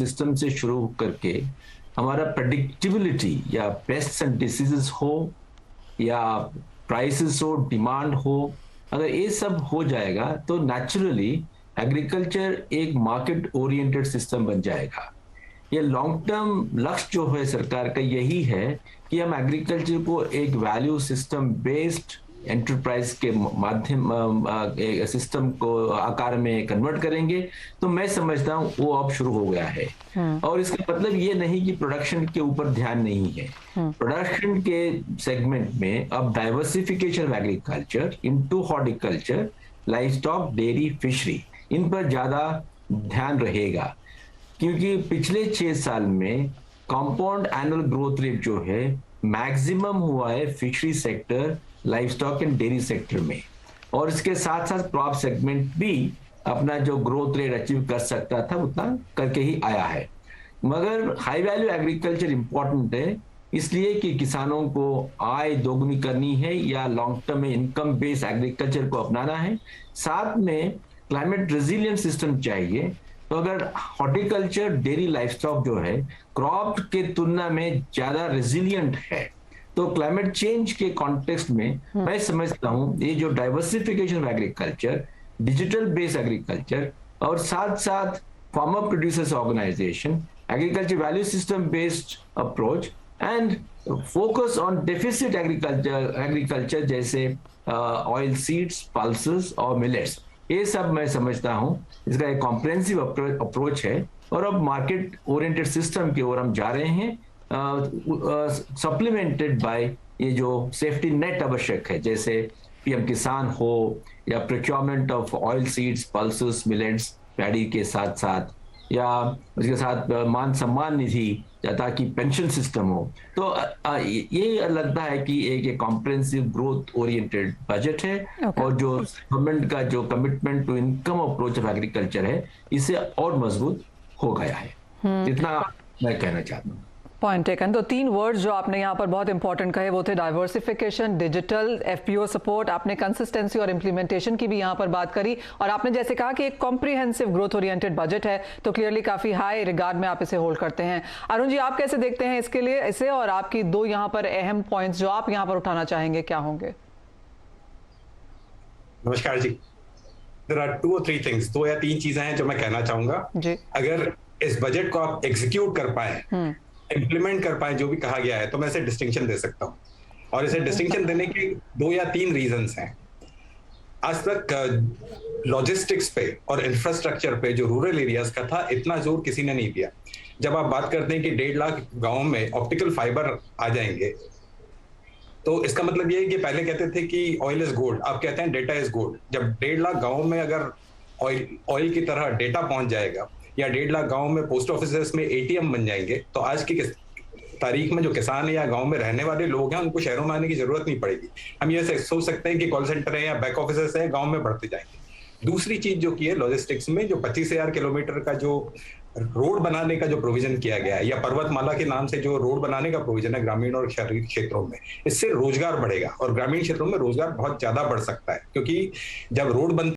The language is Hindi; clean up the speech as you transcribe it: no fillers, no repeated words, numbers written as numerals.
सिस्टम से शुरू करके हमारा प्रेडिक्टेबिलिटी या पेस्ट एंड डिसीजेस हो या प्राइसेस हो, डिमांड हो, अगर ये सब हो जाएगा तो नेचुरली एग्रीकल्चर एक मार्केट ओरिएंटेड सिस्टम बन जाएगा। ये लॉन्ग टर्म लक्ष्य जो है सरकार का यही है कि हम एग्रीकल्चर को एक वैल्यू सिस्टम बेस्ड एंटरप्राइज के माध्यम सिस्टम को आकार में कन्वर्ट करेंगे। तो मैं समझता हूँ वो अब शुरू हो गया है। और इसका मतलब ये नहीं कि प्रोडक्शन के ऊपर ध्यान नहीं है। प्रोडक्शन के सेगमेंट में अब diversification of agriculture into horticulture, livestock, dairy, fishery, इन पर ज्यादा ध्यान रहेगा, क्योंकि पिछले 6 साल में कंपाउंड एनुअल ग्रोथ रेट जो है मैक्सिमम हुआ है fishery sector, livestock and dairy sector में, और इसके साथ साथ क्रॉप सेगमेंट भी अपना जो ग्रोथ रेट अचीव कर सकता था उतना करके ही आया है। मगर हाई वैल्यू एग्रीकल्चर इंपॉर्टेंट है इसलिए कि किसानों को आय दोगुनी करनी है या लॉन्ग टर्म में इनकम बेस्ड एग्रीकल्चर को अपनाना है। साथ में क्लाइमेट रेजिलियंट सिस्टम चाहिए। तो अगर हॉर्टिकल्चर, डेयरी, लाइवस्टॉक जो है क्रॉप के तुलना में ज्यादा रेजिलियंट है, तो क्लाइमेट चेंज के कॉन्टेक्स्ट में मैं समझता हूं ये जो diversification of agriculture, digital based agriculture और साथ साथ farmer producers organisation, agriculture value system based approach and focus on deficit agriculture जैसे ऑयल सीड्स, पल्सेस और मिलेट्स, ये सब मैं समझता हूं इसका एक कॉम्प्रिहेंसिव अप्रोच है। और अब मार्केट ओरिएंटेड सिस्टम की ओर हम जा रहे हैं, सप्लीमेंटेड बाय ये जो सेफ्टी नेट आवश्यक है, जैसे पीएम किसान हो या procurement of oil seeds, pulses, millets, paddy के साथ साथ, या उसके साथ मान सम्मान निधि, या ताकि पेंशन सिस्टम हो। तो ये लगता है कि एक कॉम्प्रिहेंसिव ग्रोथ ओरिएंटेड बजट है। और जो गवर्नमेंट का जो commitment to income approach of agriculture है, इसे और मजबूत हो गया है। इतना मैं कहना चाहता हूँ। Point taken. तो 3 वर्ड्स जो आपने यहाँ पर बहुत इंपॉर्टेंट कहे वो थे डाइवर्सिफिकेशन, डिजिटल, एफपीओ सपोर्ट। आपने कंसिस्टेंसी और इम्प्लीमेंटेशन की भी यहाँ पर बात करी, और आपने जैसे कहा कि एक कॉम्प्रिहेंसिव ग्रोथ ओरिएंटेड बजट है, तो क्लियरली काफी हाई रिगार्ड में आप इसे होल्ड करते हैं। अरुण जी, आप कैसे देखते हैं इसके लिए इसे, और आपकी 2 यहाँ पर अहम पॉइंट्स जो आप यहाँ पर उठाना चाहेंगे क्या होंगे? नमस्कार जी। There are 2 or 3 things, 2 या 3 चीजें हैं जो मैं कहना चाहूंगा जी। अगर इस बजट को आप एग्जीक्यूट कर पाए, इंप्लीमेंट कर पाए जो भी कहा गया है, तो मैं इसे डिस्टिंक्शन दे सकता हूँ। और इसे डिस्टिंक्शन देने के 2 या 3 रीजंस हैं। आज तक लॉजिस्टिक्स पे और इंफ्रास्ट्रक्चर पे जो रूरल एरियाज का था, इतना जोर किसी ने नहीं दिया। जब आप बात करते हैं कि 1.5 लाख गाँव में ऑप्टिकल फाइबर आ जाएंगे, तो इसका मतलब ये है कि पहले कहते थे कि ऑयल इज गोल्ड, अब कहते हैं डेटा इज गोल्ड। जब 1.5 लाख गाँव में अगर ऑयल की तरह डेटा पहुंच जाएगा, या 1.5 लाख गांव में पोस्ट ऑफिस में एटीएम बन जाएंगे, तो आज की तारीख में जो किसान है या गांव में रहने वाले लोग हैं, उनको शहरों में आने की जरूरत नहीं पड़ेगी। हम ये सोच सकते हैं कि कॉल सेंटर है या बैक ऑफिस है, गांव में बढ़ते जाएंगे। दूसरी चीज जो की है लॉजिस्टिक्स में, जो 25,000 किलोमीटर का जो रोड बनाने का जो प्रोविजन किया गया है, या पर्वतमाला के नाम से जो रोड बनाने का प्रोविजन है ग्रामीण और शहरी क्षेत्रों में, इससे रोजगार बढ़ेगा और ग्रामीण क्षेत्रों में रोजगार बहुत ज्यादा बढ़ सकता है। क्योंकि जब रोड बनती